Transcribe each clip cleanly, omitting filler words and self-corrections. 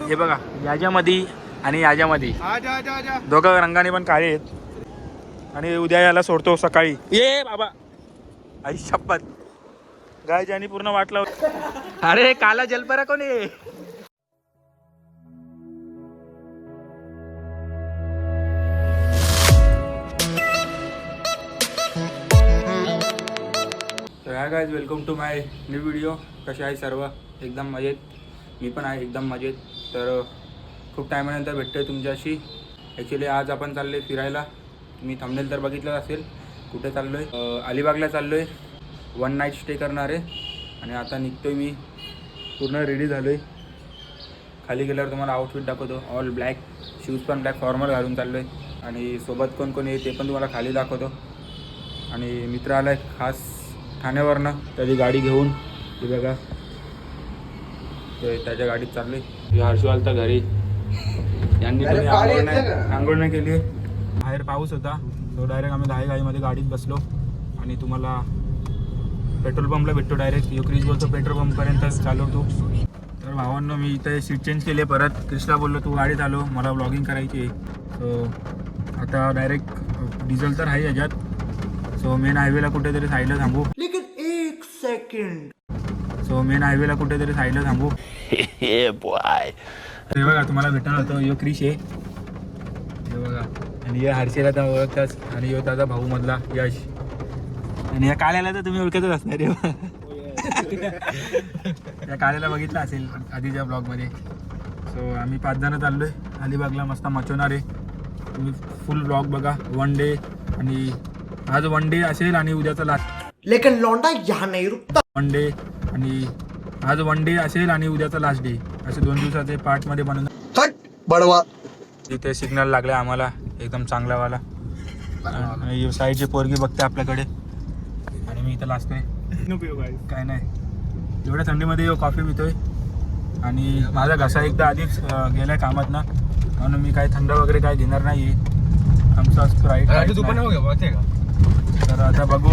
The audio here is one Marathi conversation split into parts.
हे बघा याच्यामध्ये आणि याच्यामध्ये दोघं रंगाने पण काळे आहेत. आणि उद्या याला सोडतो सकाळी. ये बाबा आई शपथ गायजानी पूर्ण वाटलं. अरे काला जलपरा कोण आहे. तर ह्या guys welcome to my new video. कसे आहे सर्व? एकदम मजेत. मी पण आहे एकदम मजेत. तर खूप टायमानंतर भेटतो आहे तुमच्याशी. ॲक्च्युली आज आपण चाललो आहे फिरायला. तुम्ही थंबनेल तर बघितलं असेल कुठे चाललो आहे. अलिबागला चाललो आहे. 1 नाईट स्टे करणार आहे. आणि आता निघतो आहे मी. पूर्ण रेडी झालो आहे. खाली गेल्यावर तुम्हाला आउटफिट दाखवतो. ऑल ब्लॅक, शूज पण ब्लॅक, फॉर्मल घालून चाललो आहे. आणि सोबत कोण कोण आहे ते पण तुम्हाला खाली दाखवतो. आणि मित्र आला आहे खास ठाण्यावरनं त्याची गाडी घेऊन. ते बघा ते त्याच्या गाडीत चालले. हर्षवाल तर घरी. यांनी कोणी आंघोळ नाही केली. बाहेर पाऊस होता तो डायरेक्ट आम्ही घाईमध्ये गाडीत बसलो. आणि तुम्हाला पेट्रोल पंपला भेटतो डायरेक्ट. यो क्रिश बोलतो पेट्रोल पंपपर्यंत चालवतो. तर भावांनो मी इथे सीट चेंज केली आहे परत. क्रिशला बोललो तू गाडी चालव, मला व्लॉगिंग करायची आहे. सो आता डायरेक्ट डिझेल तर आहे याच्यात. सो मेन हायवेला कुठेतरी साईडला थांबू. सो मेन हायवेला कुठेतरी साईडला थांबू. हे बघा तुम्हाला भेटणार होतं. यो क्रिश आहे हे बघा. आणि या हर्षेला तर ओळखताच. आणि यो त्याचा भाऊ मधला यश. आणि या काल्याला तर तुम्ही ओळखतच असणार आहे. या काल्याला बघितलं असेल आधीच्या ब्लॉगमध्ये. सो आम्ही 5 जण चाललो आहे अलिबागला. मस्त मचवणार आहे. तुम्ही फुल ब्लॉग बघा. 1 डे आणि आज 1 डे असेल आणि उद्याचा लास्ट. लेकिन लौंडा यहाँ नहीं रुकता. 1 डे आणि आज 1 डे असेल आणि उद्याचा लास्ट डे. असे 2 दिवसाचे पार्टमध्ये बनवून बडवा. इथे सिग्नल लागले आम्हाला एकदम चांगलावाला. आणि साईडची पोरगी बघते आपल्याकडे. आणि मी इथं लाजतोय. काय नाही एवढ्या थंडीमध्ये कॉफी पितोय. आणि माझा घसा एकदा आधीच गेलाय कामात ना, म्हणून मी काय थंड वगैरे काय घेणार नाही आहे. आमचा स्प्राईट. तर आता बघू.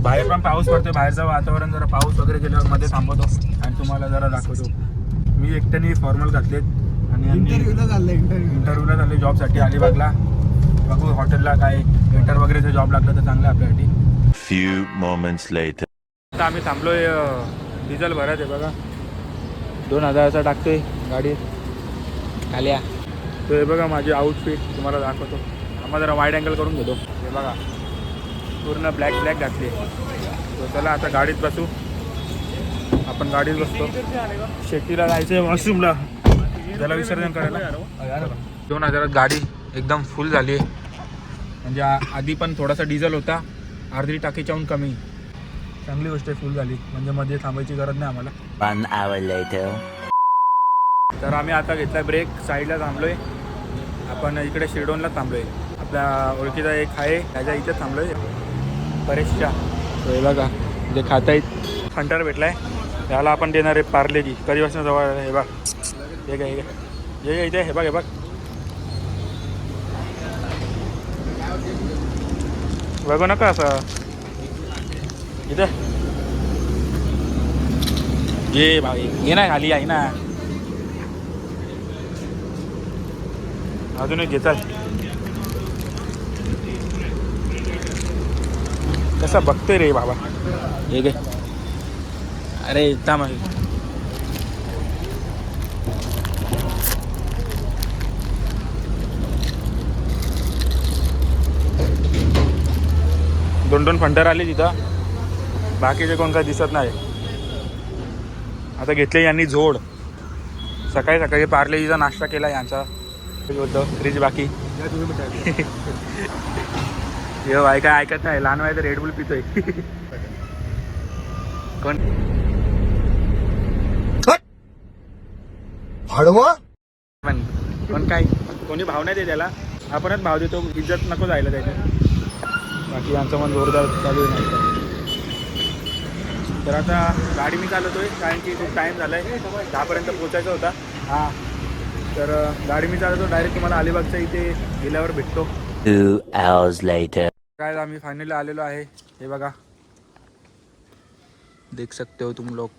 बाहेर पण पाऊस पडतोय. बाहेरचं वातावरण जरा पाऊस वगैरे गेल्यावर मध्ये थांबवतो आणि तुम्हाला जरा दाखवतो. मी एकट्याने फॉर्मल घातलेत. आणि इंटरव्ह्यूला चालले जॉबसाठी अलिबागला. बघू हॉटेलला काय वेटर वगैरेचं जॉब लागलं तर चांगलं आपल्यासाठी. Few moments later. आता आम्ही थांबलोय डिझेल भरत आहे बघा. 2000चा टाकतोय गाडीत. खाल्या तो हे बघा माझी आउटफिट तुम्हाला दाखवतो. आम्हाला जरा वाईड अँगल करून घेतो. हे बघा पूर्ण ब्लॅक घातली. तो चला आता गाडीत बसू. आपण गाडीत बसतो. शेतीला जायचं आहे वॉशरूमला. त्याला विसर्जन करायला. 2000 गाडी एकदम फुल झाली. म्हणजे आधी पण थोडासा डिझेल होता. अर्धी टाकीच्याहून कमी. चांगली गोष्ट आहे फुल झाली. म्हणजे मध्ये थांबायची गरज नाही आम्हाला. 1 hour later. तर आम्ही आता घेतला ब्रेक. साईडला थांबलोय. आपण इकडे शिरडोनला थांबलोय. आपल्या ओळखीचा एक आहे त्याच्या इथे थांबलोय परेशच्या. हे बघा जे खातायत फंटर भेटलाय. त्याला आपण देणार आहे पार्लेजी. कधीपासून जवळ हे बघ. हे काय हे इथे हे बघ. हे बघ बघू नका असं. इथे ये भाई ये ना खाली आहे ना. अजून एक घेतात. कसा बघतोय रे बाबा. हे गे अरे इथं मग दोन फंटर आले तिथं. बाकीचे कोण काय दिसत नाही. आता घेतले यांनी झोड. सकाळी पार्लेजीचा नाश्ता केला यांचा. होतं फ्रीज बाकी. हे बाय काय ऐकत नाही. लहान वयात रेडबुल पितोय. कोण पण कोण काय कोणी भाव नाही दे त्याला. आपणच भाव देतो. इज्जत नको जायला त्याच्यात. बाकी यांचं मन जोरदार चालू नाही. तर आता गाडी मी चालवतोय कारण की खूप टाईम झाला आहे. 10पर्यंत पोचायचा होता. हां तर गाडी मी चालवतो. डायरेक्ट तुम्हाला अलिबागच्या इथे गेल्यावर भेटतो. 2 hours later. काय आम्ही फायनली आलेलो आहे. हे बघा देख सकते हो तुम लोग.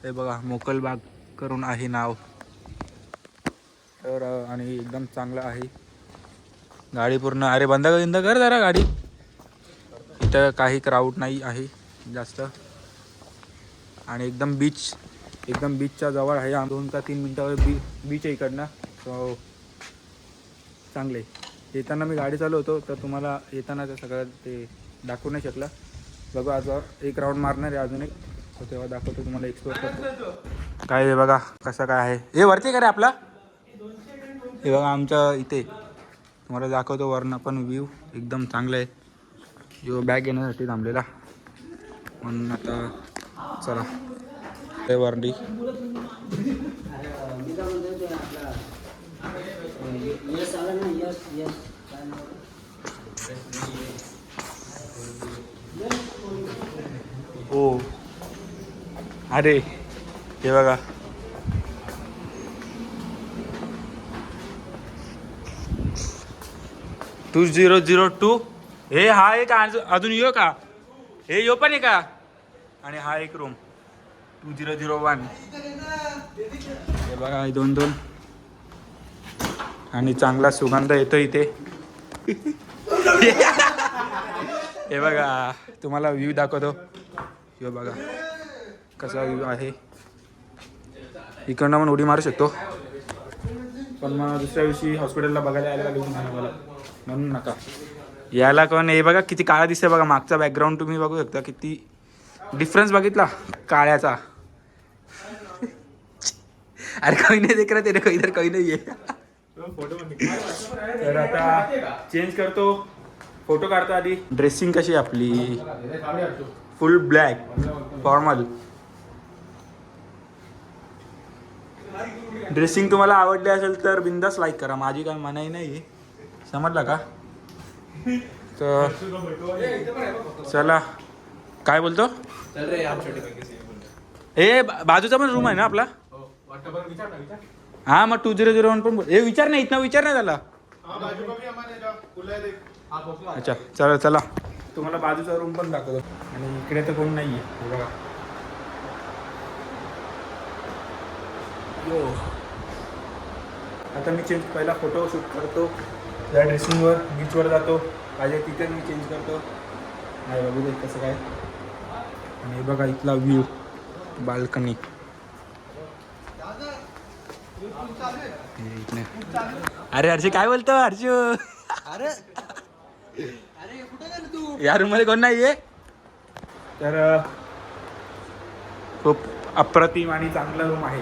हे बघा मोकलबाग करून आहे नाव. तर आणि एकदम चांगलं आहे. गाडी पूर्ण अरे बंद कर जरा गाडी. इथं काही क्राऊड नाही आहे जास्त. आणि एकदम बीचच्या जवळ आहे. 2 का 3 मिनटावर बीच आहे इकडनं. सो चांगले. येताना मी गाडी चालवतो तर तुम्हाला येताना ते सगळं ते दाखवू नाही शकला. बघू आज एक राऊंड मारणार आहे अजून एक. सो तेव्हा दाखवतो तुम्हाला एक्सप्लोर करतो. काय हे बघा कसं काय आहे. हे वरती का रे आपला. हे बघा आमच्या इथे तुम्हाला दाखवतो वरनं पण व्ह्यू एकदम चांगलं आहे. जो बॅग घेण्यासाठी थांबलेला म्हणून आता चला ते वरती. हो अरे हे बघा टू 2002. हे हा एक अजून यो का. हे यो पण आहे का. आणि हा एक रूम 2001. हे बघा 2 आणि चांगला सुगंध येतो इथे. हे बघा तुम्हाला व्ह्यू दाखवतो. हे बघा कसा व्ह्यू आहे. इकडनं पण उडी मारू शकतो पण मग दुसऱ्या दिवशी हॉस्पिटलला बघायला यायला लागेल मला म्हणून नका यायला. कोण हे बघा किती काळा दिसतंय बघा. मागचा बॅकग्राऊंड तुम्ही बघू शकता. किती डिफरन्स बघितला काळ्याचा. अरे काही नाही देख रहा तेरे को इधर काही नाही आहे. तर आता चेंज करतो. फोटो काढतो आधी. ड्रेसिंग कशी आपली फुल ब्लॅक फॉर्मल. ड्रेसिंग तुम्हाला आवडली असेल तर बिंदास लाईक करा. माझी काय मनाई नाही समजला का. तर चला काय बोलतो. हे बाजूचा पण रूम आहे ना आपला. हा मग 2001 पण हे विचार नाही. इथनं विचार नाही झाला. अच्छा चला तुम्हाला बाजूचा रूम पण दाखवतो. आणि इकडे तर कोण नाही आहे बघा. यो आता मी पहिला फोटो शूट करतो. त्या ड्रेसिंगवर बीचवर जातो. पाहिजे तिथे मी चेंज करतो. नाही बघू दे कसं काय. आणि बघा इथला व्ह्यू बाल्कनी. अरे हर्षी काय बोलतो हर्षू. अरे या रूम मध्ये कोण नाही आहे. तर खूप अप्रतिम आणि चांगला रूम आहे.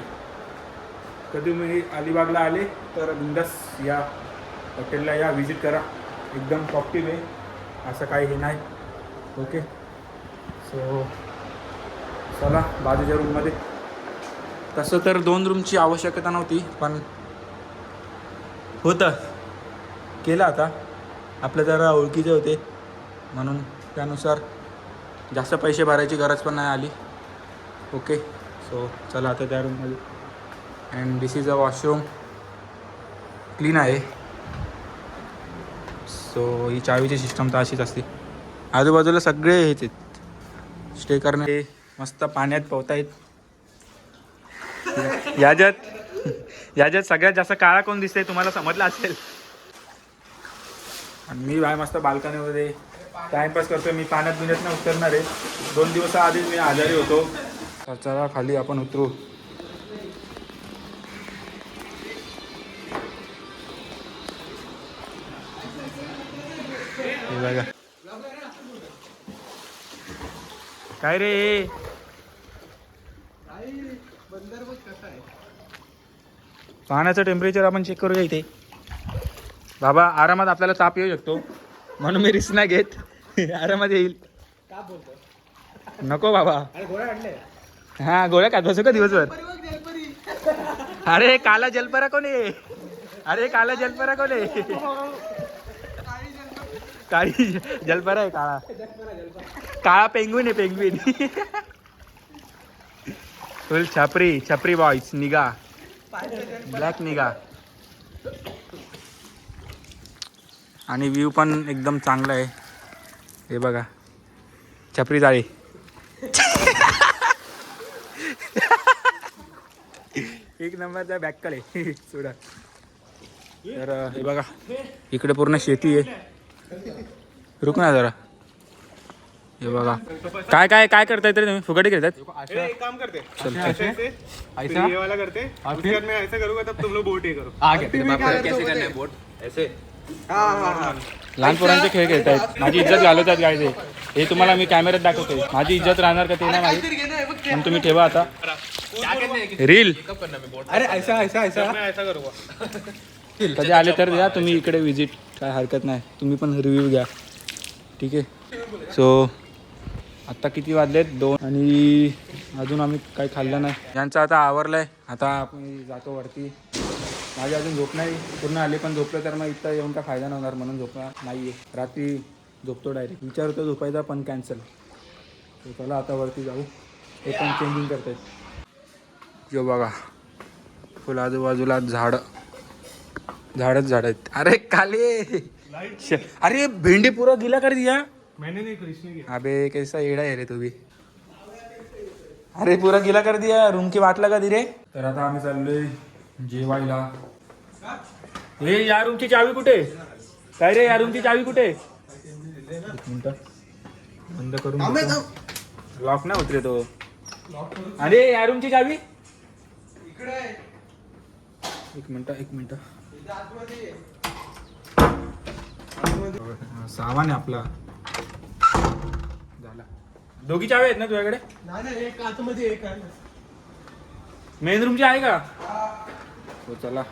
कधी तुम्ही अलिबागला आले तर बिंदास या हॉटेलला या विजिट करा. एकदम पॉझिटिव्ह आहे असं काही हे नाही. ओके सो चला बाजूच्या रूममध्ये. तसं तर 2 रूमची आवश्यकता नव्हती पण होतं केलं. आता आपल्या जरा ओळखीचे होते म्हणून त्यानुसार जास्त पैसे भरायची गरज पण नाही आली. ओके सो चला आता त्या रूममध्ये. And this is a washroom. Clean आहे. सो ही चावीची सिस्टम तर अशीच असते. आजूबाजूला सगळे हेच आहेत स्टे करणे. मस्त पाण्यात पोहतायत. याच्यात सगळ्यात जास्त काळा कोण दिसतंय तुम्हाला समजलं असेल. आणि मी बाय मस्त बाल्कनीमध्ये टाइमपास करतोय. मी पाण्यात बिण्यात नाही उतरणार आहे. 2 दिवसाआधीच मी आजारी होतो. तर चला खाली आपण उतरू. बघा काय रे. पाण्याचं टेम्परेचर आपण चेक करूया इथे. बाबा आरामात आपल्याला ताप येऊ शकतो म्हणून मी रिस्क नाही घेत. आरामात येईल. नको बाबा. हा गोळ्या खात बसू का दिवसभर. अरे काला जलपरा कोण आहे. अरे काला जलपरा कोण आहे. काळी जलपरा आहे. काळा पेंग्विन आहे पेंग्विन. फुल छपरी बॉयज निगा. ब्लॅक निगा. आणि व्ह्यू पण एकदम चांगला आहे. हे बघा छपरी जाळी. एक नंबरचा बॅकल आहे सोडा. तर हे बघा इकडे पूर्ण शेती आहे. रुक ना जरा. हे बघा काय काय काय करताय तरी तुम्ही फुगडी खेळतात. एक काम करते चल ऐसे ऐसे ये वाला करते उसके बाद मैं ऐसा करूंगा तब तुम लोग बोट ये करो कैसे करना है बोट ऐसे लहान पोरांचे खेळ खेळतायत. माझी इज्जत घालवतात काय ते. हे तुम्हाला मी कॅमेऱ्यात दाखवतोय. माझी इज्जत राहणार का ते नाही माहिती पण तुम्ही ठेवा आता रील. अरे ऐसा ऐसा ऐसा मैं ऐसा करूंगा. कधी आले तर द्या तुम्ही इकडे विजिट. काय हरकत नाही. तुम्ही पण रिव्ह्यू घ्या ठीक आहे. सो आत्ता किती वाजलेत 2 आणि अजून आम्ही काही खाल्लं नाही. यांचं आता आवरलं आहे. आता आपण जातो वरती. माझी अजून झोप नाही पूर्ण आली पण झोपलं तर मग इथं येऊन काय फायदा नव्हणार म्हणून झोपणार नाही आहे. रात्री झोपतो डायरेक्ट. विचार होतो झोपायचा पण कॅन्सल. तर चला आता वरती जाऊ. हे पण चेंजिंग करत आहेत. जो बघा फुल आजूबाजूला झाडच झाड आहेत. अरे काले अरे भेंडी पूरा गिला कर दिया. मैंने नहीं कृष्ण किया. अबे कैसा येडा आहे रे तू भी. अरे पूरा गिला कर दिया. रूम की वाट लगा दी रे. तर आता आम्ही चाललोय जेवायला. हे या रूमची चावी कुठे. काय रे या रूमची चावी कुठे. एक मिनिट बंद करून लॉक नाही होत रे तो. अरे या रूमची चावी एक मिनिट सामान आहे आपला झाला. दोघी चावी आहेत ना तुझ्याकडे. नाही एक आतमध्ये एक आहे. मेन रूमची आहे का. हो चला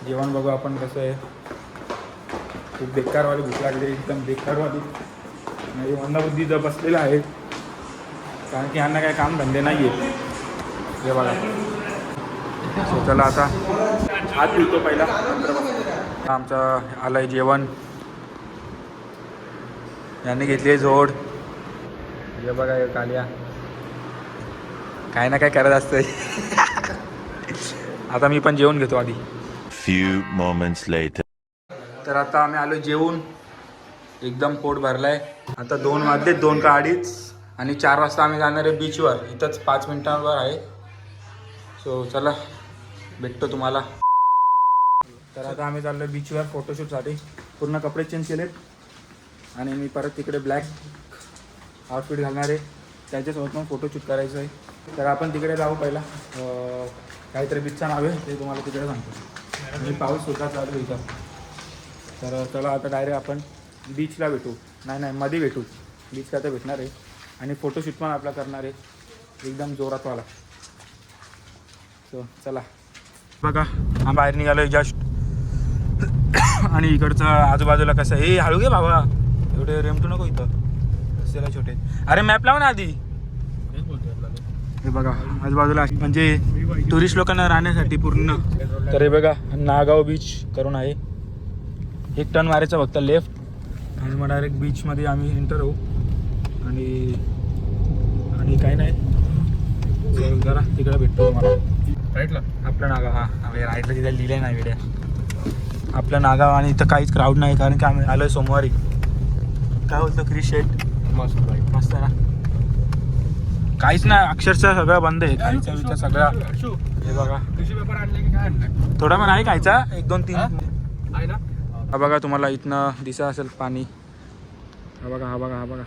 जेवण बघू आपण कसं आहे. खूप बेकारवाली भूक लागली एकदम बेकारवाली. म्हणजे मंदाबुद्धी जर बसलेला आहे कारण की यांना काय काम धंदे नाही आहेत. हे बघा. सो चला आता हात धुतो पहिला. आमचं आलंय जेवण. यांनी घेतली जोड. हे बघा हे कालिया काय ना काय करत असतंय. आता मी पण जेवण घेतो आधी. Few moments later. तर आता आम्ही आलो जेवून. एकदम पोट भरलाय. आता 2 वाजले 2 का 2:30 आणि 4 वाजता आम्ही जाणार आहे बीचवर. इथंच 5 मिनिटांवर आहे. सो चला भेटतो तुम्हाला. तर आता आम्ही चाललो बीचवर फोटोशूटसाठी. पूर्ण कपडे चेंज केलेत आणि मी परत तिकडे ब्लॅक आउटफिट घालणार आहे. त्याच्यासोबत मग फोटोशूट करायचं आहे. तर आपण तिकडे जाऊ पहिला. काहीतरी बीचचं नाव आहे ते तुम्हाला तिकडे सांगतो. आणि पाऊस सुद्धा चालू आहे इथं. तर चला आता डायरेक्ट आपण बीचला भेटू. नाही मध्ये भेटू. बीच का तर भेटणार आहे आणि फोटोशूट पण आपला करणार आहे एकदम जोरातवाला. सो चला बघा हा बाहेर निघालो आहे जस्ट. आणि इकडचं आजूबाजूला कसं हे हळू घे बाबा. एवढे रेमटू नको इथं रस्त्याला छोटे. अरे मॅप लाव ना आधी. हे बघा आजूबाजूला म्हणजे टुरिस्ट लोकांना राहण्यासाठी पूर्ण. तर हे बघा नागाव बीच करून आहे. 1 टर्न मारायचा फक्त लेफ्ट आणि मग डायरेक्ट बीचमध्ये आम्ही एंटर होऊ. आणि काही नाही जरा तिकडे भेटतो तुम्हाला राईटला. आपलं नागाव हा राईटला तिथे लिहिलं नाही वेड्या. आपलं नागाव आणि इथं काहीच क्राऊड नाही कारण की आम्ही आलो आहे सोमवारी. काय बोलतो क्रिश शेट. मस्त ना. काहीच नाही अक्षरशः सगळं बंद आहे. खायचं विचार सगळं. हे बघा थोडा पण आहे खायचा 1 2 3 आहे ना. हा बघा तुम्हाला इथनं दिसत असेल पाणी. हा बघा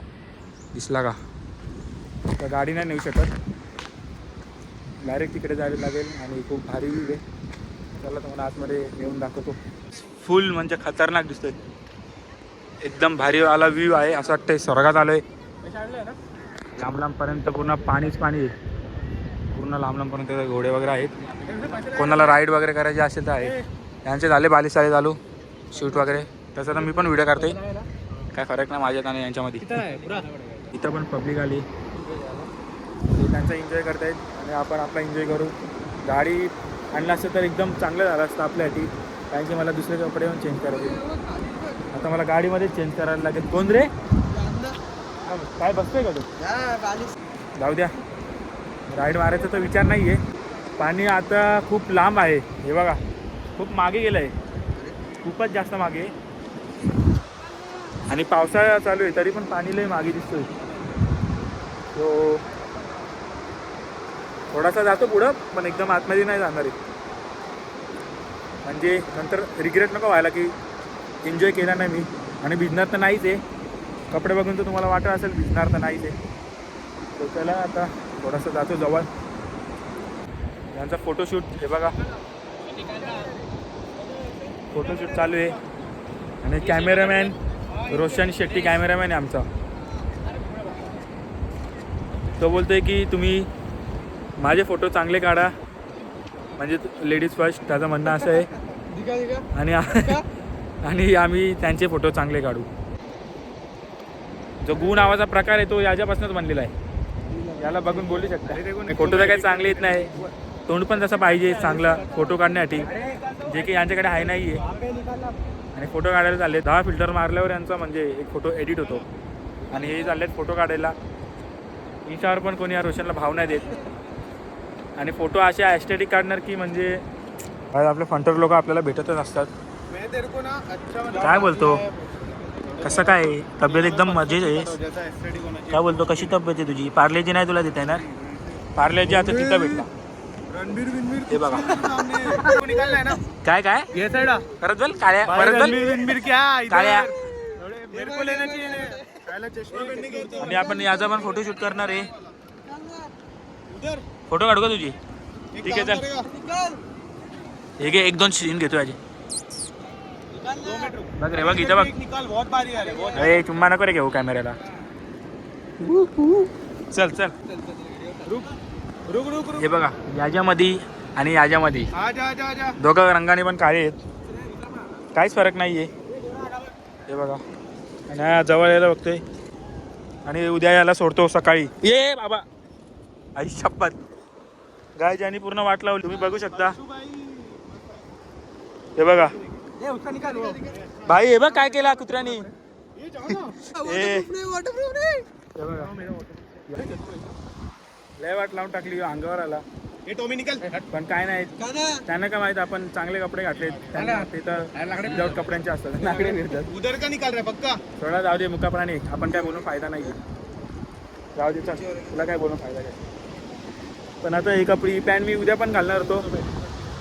दिसला का. तर गाडी नाही नेऊ शकत. डायरेक्ट तिकडे जायला लागेल आणि खूप भारी व्ह्यू आहे. चला तुम्हाला आतमध्ये नेऊन दाखवतो. फुल म्हणजे खतरनाक दिसतोय. एकदम भारी आला व्ह्यू आहे. असं वाटतंय स्वर्गात आलोय. लांबपर्यंत पूर्ण पाणीच पाणी आहे. पूर्ण लांबपर्यंत घोडे वगैरे आहेत. कोणाला राईड वगैरे करायचे असेल तर आहे. यांचे झाले 42 साली चालू शूट वगैरे. तसं तर मी पण व्हिडिओ करते. काय फरक नाही माझ्यात आणि यांच्यामध्ये. इथं पण पब्लिक आली. ते त्यांचा एन्जॉय करतायत आणि आपण आपला एन्जॉय करू. गाडी आणलं असतं तर एकदम चांगलं झालं असतं आपल्यासाठी कारण की मला दुसरे कपडे पण चेंज करायचे. आता मला गाडीमध्येच चेंज करायला लागेल. कोण रे काय बसतोय का तू. जाऊ द्या. राईड मारायचा तर विचार नाही आहे. पाणी आता खूप लांब आहे. हे बघा खूप मागे गेलं आहे. खूपच जास्त मागे. आणि पावसाळा चालू आहे तरी पण पाणी लय मागे दिसतोय. तो थोडासा जातो पुढं, पण एकदम आतमध्ये नाही जाणार आहे, म्हणजे नंतर रिग्रेट नको व्हायला की एन्जॉय केला नाही मी. आणि भिजणार तर नाहीच आहे, कपडे बघून तर तुम्हाला वाटत असेल भिजणार तर नाहीच आहे. तर चला आता थोडासा जातो जवळ. यांचा फोटोशूट हे बघा, फोटोशूट चालू आहे. आणि कॅमेरामॅन रोशन शेट्टी कॅमेरामॅन आहे आमचा. तो बोलतोय की तुम्ही माझे फोटो चांगले काढा, म्हणजे लेडीज फर्स्ट, त्याचं म्हणणं असं आहे. आणि आम्ही त्यांचे फोटो चांगले काढू. जो गु नावाचा प्रकार आहे तो याच्यापासूनच बनलेला आहे, याला बघून बोलू शकता. फोटो तर काही चांगले येत नाही, तोंड पण तसं पाहिजे चांगला फोटो काढण्यासाठी, जे की यांच्याकडे आहे नाही आहे. आणि फोटो काढायला चालले, 10 फिल्टर मारल्यावर यांचा म्हणजे एक फोटो एडिट होतो. आणि हे चाललेत फोटो काढायला. इंस्टावर पण कोणी या रोशनला भाव नाही देत. आणि फोटो असे ॲस्थेटिक काढणार की म्हणजे आपले फंटर लोक आपल्याला भेटतच असतात. काय बोलतो, कसं काय तब्येत एकदम मजेत आहे? काय बोलतो, कशी तब्येत आहे तुझी? पार्लेजी नाही तुला देता येणार? पार्लेजी आता तिथं भेटला. हे बघा काय काय परत बोल, काळ्या परत बोल, काळ्या. आणि आपण याचा पण फोटोशूट करणार आहे. फोटो काढू का तुझी? ठीक आहे चल. हे घे, 1-2 सीन घेतो याचे. बघ रे, बघ इथं बघ. अरे चुम्मा नको रे घेऊ कॅमेऱ्याला. चल चल. हे बघा, याच्यामध्ये आणि याच्यामध्ये दोघं रंगाने पण काळे आहेत, काहीच फरक नाही आहे. हे बघा, आणि जवळ यायला बघतोय. आणि उद्या याला सोडतो सकाळी. ये बाबा, आई शपथ. गायची आणि पूर्ण वाट लावली, तुम्ही बघू शकता. हे बघा भाई, हे बघ काय केला कुत्र्यानी. लय वाट लावून टाकली, अंगावर आला. पण काय नाही, त्यांना काय माहित आपण चांगले कपडे घातले, त्यांना तिथं विदाऊट कपड्यांचे असतात, नाकडे मिळतात. उधर का निकाल रहा पक्का? थोडा जाऊ दे, मुका प्राणी आपण काय बोलून फायदा नाही. जाऊ दे, तुला काय बोलून फायदा काय. पण आता ही कपडी पॅन्ट मी उद्या पण घालणार होतो,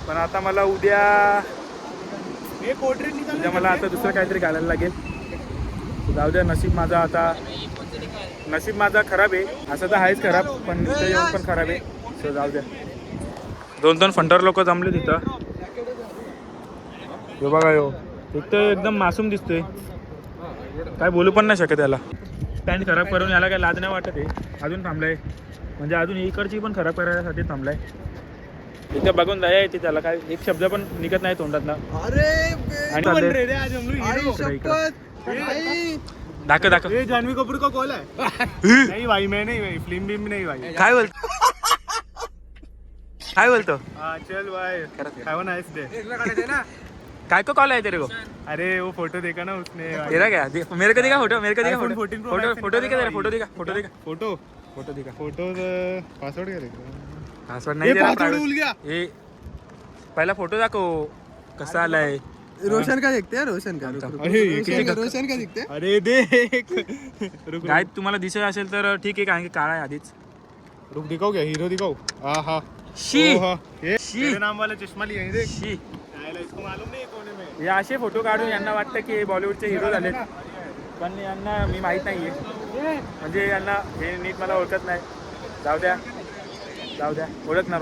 पण आता मला उद्या मला आता दुसरं काहीतरी घालायला लागेल. जाऊ द्या, नशीब माझा खराब आहे. असं तर आहेच खराब, पण इथं येऊन पण खराब आहे. सो जाऊ द्या. 2-2 फंटर लोक जमले तिथं. यो बघा, यो एक तर एकदम मासूम दिसतोय, काय बोलू पण नाही शकत याला. पॅन्ट खराब करून याला काय लाज नाही वाटत आहे. अजून थांबलाय, म्हणजे अजून इकडची पण खराब करायसाठी थांबलाय. इथं बघून दया येते त्याला, काय एक शब्द पण निघत नाही तोंडातनं. दाखव जानवी कपूर का कॉल है? नहीं भाई, मैं नहीं भाई, फिल्म भी नहीं भाई. काय बोलतो चल भाई, हैव अ नाइस डे. काय को कॉल आहे तेरे को? अरे वो फोटो देखा ना उसने. तेरा क्या मेरे को दिखा फोटो, मेरे को दिखा iPhone photo. 14 Pro Max photo दिखा तेरा, फोटो दिखा फोटो पासवर्ड क्या देख रहा पासवर्ड नाही है? दे भूल गया. हे पहिला फोटो दाखव कसा आलाय. रोशन का देखते हैं, रोशन का रोशन का दिखते हैं. अरे देख, रुक काय तुम्हाला दिसत असेल तर ठीक आहे, कारण की काळा आहे आधीच. रुक, दिखाओ क्या हीरो दिखाओ. हाँ शी ये शी. तेरे नाम वाला चश्मा लिया है, देख. शी. इसको मालूम नहीं कोने में. हे असे फोटो काढून यांना वाटतं की बॉलिवूडचे हिरो झालेत, पण यांना मी माहीत नाही आहे, म्हणजे यांना हे नीट मला ओळखत नाही. जाऊ द्या ओळखणार.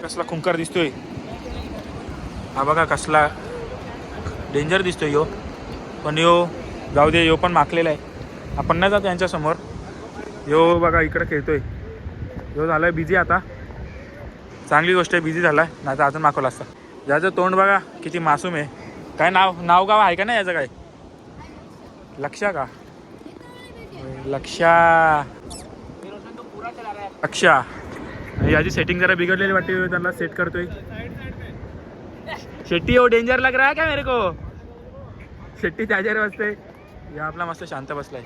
कसला खुंकार दिसतोय हा बघा, कसला डेंजर दिसतोय यो. पण यो जाऊ दे, यो पण माखलेला आहे, आपण नाही जातो यांच्यासमोर. यो बघा इकडे खेळतोय. यो झालाय बिझी आता, चांगली गोष्ट आहे बिझी झालाय, नाही तर अजून माखवला असता. याचं तोंड बघा किती मासूम आहे. काय नाव गाव आहे का नाही याचं? काय लक्षा का? लक्षा. याची सेटिंग जरा बिघडलेली वाटते, त्यांना सेट करतोय. शेट्टी हो डेंजर लग रहा है क्या मेरे को? शेट्टी त्याच्यावर बसते, या आपला मस्त शांत बसलाय.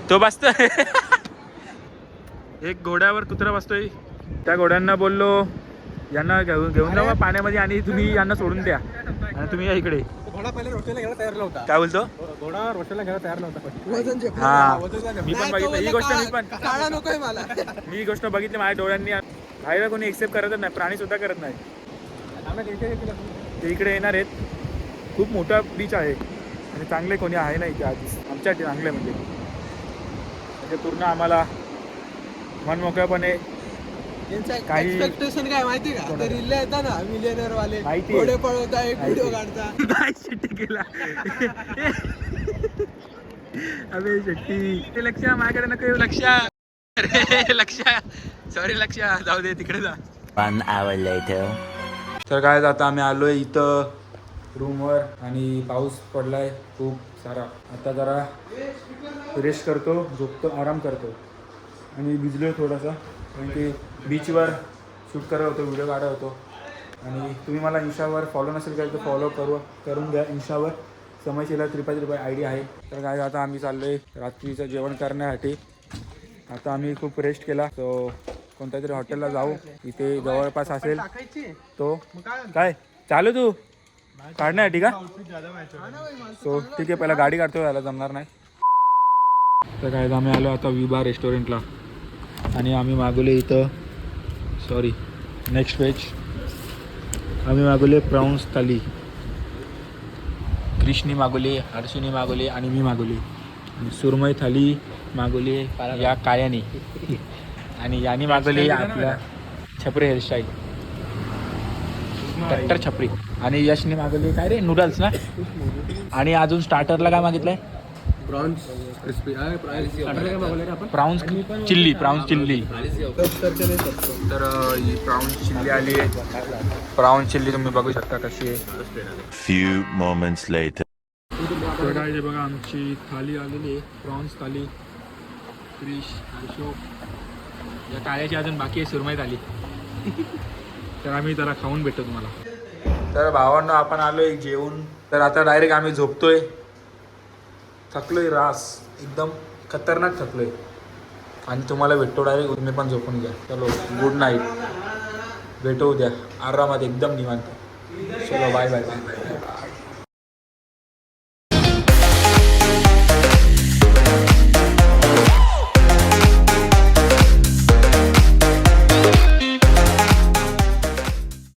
तो बसतोय एक घोड्यावर कुत्रा बसतोय. त्या घोड्यांना बोललो यांना घेऊन जावा पाण्यामध्ये आणि तुम्ही यांना सोडून द्या, आणि तुम्ही या इकडे. काय बोलतो वजन जे हा मी पण नाही, तो बघितलं ही बोलला गोष्ट मी काळा- पण काळा नकोय मला. मी ही गोष्ट बघितली माझ्या डोळ्यांनी. बाहेर कोणी एक्सेप्ट करतच नाही, प्राणी सुद्धा करत नाही. ते इकडे येणार आहेत. खूप मोठा बीच आहे आणि चांगले कोणी आहे नाही इथे आधीच आमच्यासाठी चांगले म्हणजे पूर्ण आम्हाला मनमोकळेपणे यांचं काही- एक्सपेक्टेशन काय माहिती का ते रील येतात ना मिलियनर वाले माहिती आहे. घोडे पळवता एक व्हिडिओ काढता नाही शेट्टी केला अबे शेट्टी ते लक्ष माझ्याकडे नको येऊ लक्ष अरे लक्ष सॉरी लक्ष जाऊ दे तिकडे जा. 1 hour later. तर काय आता आम्ही आलोय इथं रूमवर आणि पाऊस पडलाय खूप सारा. आता जरा रेस्ट करतो, झोपतो, आराम करतो आणि भिजलोय थोडासा कारण की बीचवर शूट करत होतो, व्हिडिओ काढत होतो. आणि तुम्ही मला इंस्टावर फॉलो नसेल केलं तर फॉलो करून घ्या इंस्टावर. समयशिला 353 ID आहे. तर काय आता आम्ही चाललोय रात्रीचं जेवण करण्यासाठी. आता आम्ही खूप रेस्ट केला सो कोणत्या तरी हॉटेलला जाऊ इथे जवळपास असेल तो. काय चालू तू काढण्यासाठी का? सो ठीक आहे, पहिला गाडी काढतो, यायला जमणार नाही. तर काय आम्ही आलो आता विबा रेस्टॉरंटला आणि आम्ही मागवले इथं नेक्स्ट पेज आम्ही मागवले प्रॉन्स थाली. क्रिशनी मागवले, हर्षूने मागवले आणि मी मागवले. आणि सुरमई थाली मागवली या काळ्याने आणि याने मागवली आपल्या छपरी हेअरस्टाईल कट्टर छपरी. आणि यशने मागवली काय रे नूडल्स ना. आणि अजून स्टार्टरला काय मागितलंय? Prawns crispy prawns chilli. तर ही प्राउन्स चिल्ली आली आहे. प्राउन्स चिल्ली तुम्ही बघू शकता कशी आहे. Few moments later. तर काय बघा आमची थाली आलेली आहे, प्रॉन्स थाली. क्रिश हर्षो या काळ्याची अजून बाकी आहे सुरमई थाली. तर आम्ही जरा खाऊन भेटतो तुम्हाला. तर भावांनो आपण आलोय जेवून. तर आता डायरेक्ट आम्ही झोपतोय. थकलोय रास एकदम खतरनाक थकलोय आणि तुम्हाला भेटतो डायरेक्ट. तुम्ही पण झोपून घ्या. चलो गुड नाईट, भेटू उद्या आरामात एकदम निवांत. चलो बाय बाय बाय बाय.